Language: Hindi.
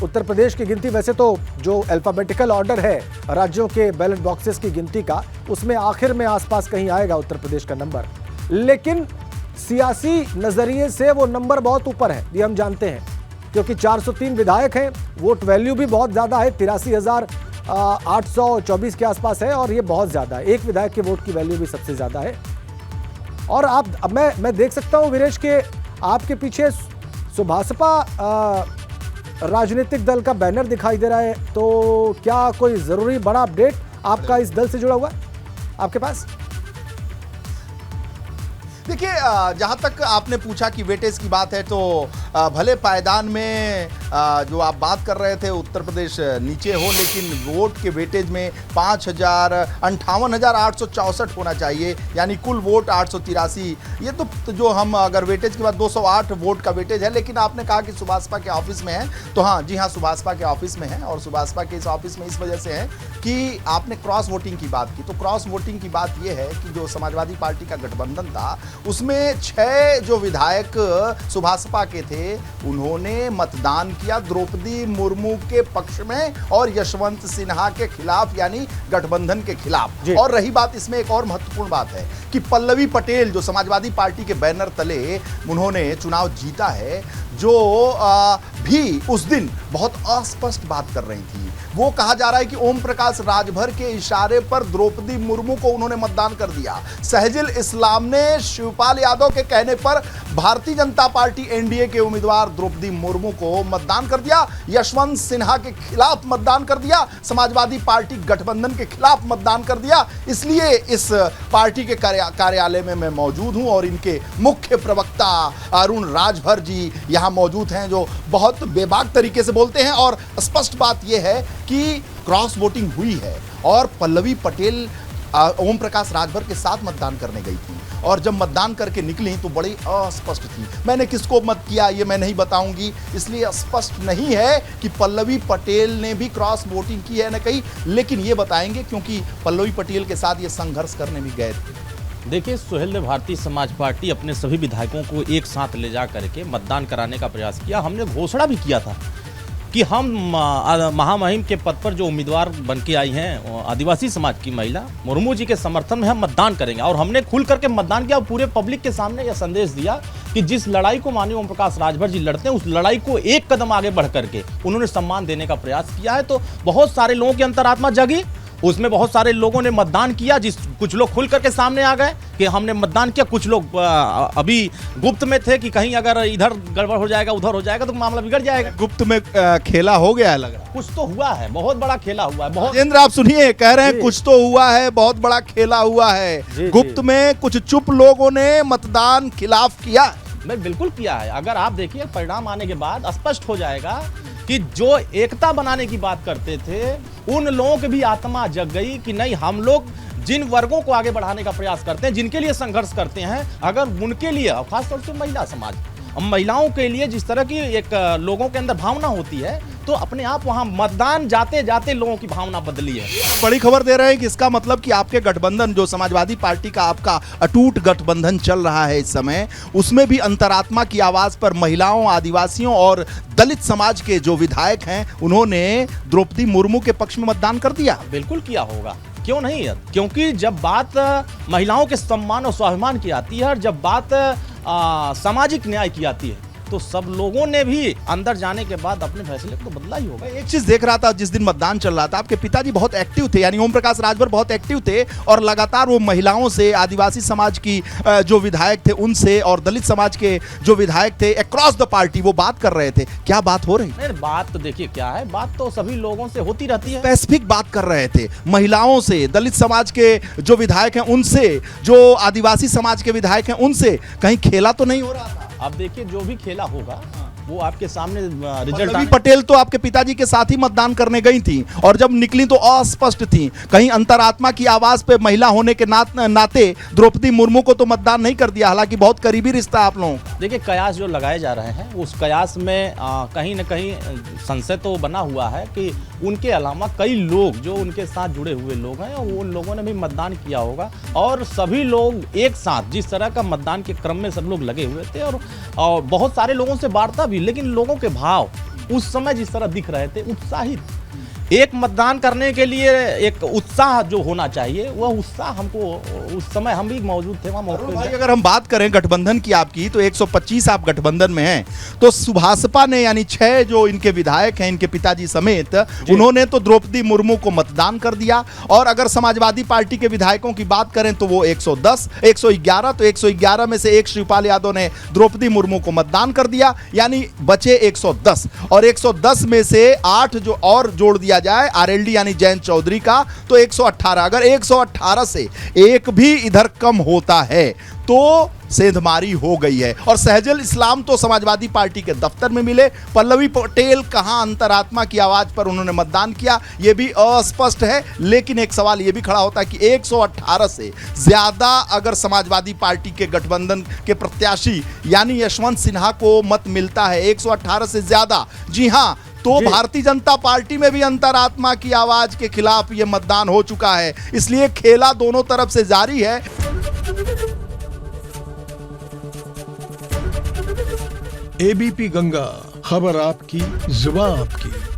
उत्तर प्रदेश की गिनती, वैसे तो जो अल्फाबेटिकल ऑर्डर है राज्यों के बैलेट बॉक्सेस की गिनती का, उसमें आखिर में आसपास कहीं आएगा उत्तर प्रदेश का नंबर, लेकिन सियासी नजरिए से वो नंबर बहुत ऊपर है, ये हम जानते हैं, क्योंकि 403 विधायक हैं, वोट वैल्यू भी बहुत ज्यादा है, 83,824 के आसपास है, और ये बहुत ज्यादा है, एक विधायक के वोट की वैल्यू भी सबसे ज्यादा है। और अब मैं देख सकता हूं वीरेश के आपके पीछे सुभाषपा राजनीतिक दल का बैनर दिखाई दे रहा है, तो क्या कोई जरूरी बड़ा अपडेट आपका इस दल से जुड़ा हुआ है आपके पास? देखिए, जहाँ तक आपने पूछा कि वेटेज की बात है, तो भले पायदान में जो आप बात कर रहे थे उत्तर प्रदेश नीचे हो, लेकिन वोट के वेटेज में 58,864 होना चाहिए, यानी कुल वोट 883। ये तो जो हम अगर वेटेज के बाद 208 वोट का वेटेज है, लेकिन आपने कहा कि सुभाषपा के ऑफिस में है, तो हाँ जी हाँ, सुभाषपा के ऑफिस में है, और सुभाषपा के इस ऑफिस में इस वजह से है कि आपने क्रॉस वोटिंग की बात की। तो क्रॉस वोटिंग की बात यह है कि जो समाजवादी पार्टी का गठबंधन था, उसमें 6 जो विधायक सुभाषपा के थे, उन्होंने मतदान किया द्रौपदी मुर्मू के पक्ष में और यशवंत सिन्हा के खिलाफ, यानी गठबंधन के खिलाफ। और रही बात, इसमें एक और महत्वपूर्ण बात है कि पल्लवी पटेल जो समाजवादी पार्टी के बैनर तले उन्होंने चुनाव जीता है, जो भी उस दिन बहुत अस्पष्ट बात कर रही थी। वो कहा जा रहा है कि ओम प्रकाश राजभर के इशारे पर द्रौपदी मुर्मू को उन्होंने मतदान कर दिया। सहजिल इस्लाम ने शिवपाल यादव के कहने पर भारतीय जनता पार्टी एनडीए के उम्मीदवार द्रौपदी मुर्मू को मतदान कर दिया, यशवंत सिन्हा के खिलाफ मतदान कर दिया, समाजवादी पार्टी गठबंधन के खिलाफ मतदान कर दिया। इसलिए इस पार्टी के कार्यालय में मैं मौजूद हूं और इनके मुख्य प्रवक्ता अरुण राजभर जी यहां मौजूद हैं, जो बहुत बेबाक तरीके से बोलते हैं। और स्पष्ट बात यह है कि क्रॉस वोटिंग हुई है और पल्लवी पटेल ओम प्रकाश राजभर के साथ मतदान करने गई थी, और जब मतदान करके निकली तो बड़ी अस्पष्ट थी। मैंने किसको मत किया ये मैं नहीं बताऊंगी, इसलिए स्पष्ट नहीं है कि पल्लवी पटेल ने भी क्रॉस वोटिंग की है न कहीं, लेकिन ये बताएंगे क्योंकि पल्लवी पटेल के साथ ये संघर्ष करने भी गए थे। देखिए सुहेल ने भारतीय समाज पार्टी अपने सभी विधायकों को एक साथ ले जा करके मतदान कराने का प्रयास किया। हमने घोषणा भी किया था कि हम महामहिम के पद पर जो उम्मीदवार बन के आई हैं आदिवासी समाज की महिला मुर्मू जी के समर्थन में हम मतदान करेंगे, और हमने खुल करके मतदान किया और पूरे पब्लिक के सामने यह संदेश दिया कि जिस लड़ाई को माननीय ओम प्रकाश राजभर जी लड़ते हैं, उस लड़ाई को एक कदम आगे बढ़ करके उन्होंने सम्मान देने का प्रयास किया है। तो बहुत सारे लोगों की अंतरात्मा जगी, उसमें बहुत सारे लोगों ने मतदान किया, कुछ लोग खुल करके सामने आ गए कि हमने मतदान किया, कुछ लोग अभी गुप्त में थे कि कहीं अगर इधर गड़बड़ हो जाएगा उधर हो जाएगा तो मामला बिगड़ जाएगा। गुप्त में खेला हो गया है, लग रहा है कुछ तो हुआ है, बहुत बड़ा खेला हुआ है। बहुत राजेंद्र, आप सुनिए, कह रहे हैं कुछ तो हुआ है, बहुत बड़ा खेला हुआ है। गुप्त में कुछ चुप लोगों ने मतदान खिलाफ किया। मैं बिल्कुल किया है। अगर आप देखिए परिणाम आने के बाद स्पष्ट हो जाएगा कि जो एकता बनाने की बात करते थे, उन लोगों की भी आत्मा जग गई कि नहीं, हम लोग जिन वर्गों को आगे बढ़ाने का प्रयास करते हैं, जिनके लिए संघर्ष करते हैं, अगर उनके लिए, खासतौर से महिला समाज, महिलाओं के लिए जिस तरह की एक लोगों के अंदर भावना होती है, तो अपने आप वहां मतदान जाते जाते लोगों की भावना बदली है। बड़ी खबर दे रहे हैं कि इसका मतलब कि आपके गठबंधन, जो समाजवादी पार्टी का आपका अटूट गठबंधन चल रहा है इस समय, उसमें भी अंतरात्मा की आवाज पर महिलाओं, आदिवासियों और दलित समाज के जो विधायक हैं, उन्होंने द्रौपदी मुर्मू के पक्ष में मतदान कर दिया। बिल्कुल किया होगा, क्यों नहीं? क्योंकि जब बात महिलाओं के सम्मान और स्वाभिमान की आती है, और जब बात सामाजिक न्याय की आती है, तो सब लोगों ने भी अंदर जाने के बाद अपने फैसले को बदला ही होगा। एक चीज देख रहा था, जिस दिन मतदान चल रहा था, आपके पिताजी बहुत एक्टिव थे, यानी ओम प्रकाश राजभर बहुत एक्टिव थे, और लगातार वो महिलाओं से, आदिवासी समाज की जो विधायक थे उनसे, और दलित समाज के जो विधायक थे, अक्रॉस द पार्टी वो बात कर रहे थे। क्या बात हो रही? नहीं, बात तो देखिए क्या है, बात तो सभी लोगों से होती रहती है। स्पेसिफिक बात कर रहे थे, महिलाओं से, दलित समाज के जो विधायक हैं उनसे, जो आदिवासी समाज के विधायक हैं उनसे, कहीं खेला तो नहीं हो रहा था? अब देखिए जो भी खेला होगा वो आपके सामने रिजल्ट। पल्लवी पटेल तो आपके पिताजी के साथ ही मतदान करने गई थी, और जब निकली तो अस्पष्ट थी। कहीं अंतरात्मा की आवाज पे महिला होने के नाते द्रौपदी मुर्मू को तो मतदान नहीं कर दिया, हालांकि बहुत करीबी रिश्ता आप लोगों का। देखिए कयास जो लगाए जा रहे हैं, उस कयास में कहीं न कहीं संशय तो बना हुआ है कि उनके अलावा कई लोग जो उनके साथ जुड़े हुए लोग हैं, उन लोगों ने भी मतदान किया होगा, और सभी लोग एक साथ जिस तरह का मतदान के क्रम में सब लोग लगे हुए थे, और बहुत सारे लोगों से वार्ता भी, लेकिन लोगों के भाव उस समय जिस तरह दिख रहे थे उत्साहित, एक मतदान करने के लिए एक उत्साह जो होना चाहिए वह उत्साह हमको उस समय हम भी मौजूद थे वहाँ मौके भाई अगर हम बात करें गठबंधन की आपकी तो 125 आप गठबंधन में हैं, तो सुभाषपा ने यानी 6 जो इनके विधायक हैं इनके पिताजी समेत उन्होंने तो द्रौपदी मुर्मू को मतदान कर दिया। और अगर समाजवादी पार्टी के विधायकों की बात करें तो वो 111 तो 111 में से एक शिवपाल यादव ने द्रौपदी मुर्मू को मतदान कर दिया, यानी बचे 110 और 110 में से 8 जो और जोड़ दिया जाए आरएलडी यानी जयंत चौधरी का तो 118। अगर 118 से एक भी इधर कम होता है तो सेंधमारी हो गई है। और सहजल इस्लाम तो समाजवादी पार्टी के दफ्तर में मिले, पल्लवी पटेल कहां अंतरात्मा की आवाज पर उन्होंने मतदान किया यह भी अस्पष्ट है। लेकिन एक सवाल यह भी खड़ा होता है कि 118 से ज्यादा अगर समाजवादी पार्टी के गठबंधन के प्रत्याशी यानी यशवंत सिन्हा को मत मिलता है 118 से ज्यादा, जी हां, तो भारतीय जनता पार्टी में भी अंतरात्मा की आवाज के खिलाफ यह मतदान हो चुका है। इसलिए खेला दोनों तरफ से जारी है। एबीपी गंगा, खबर आपकी, जुबान आपकी।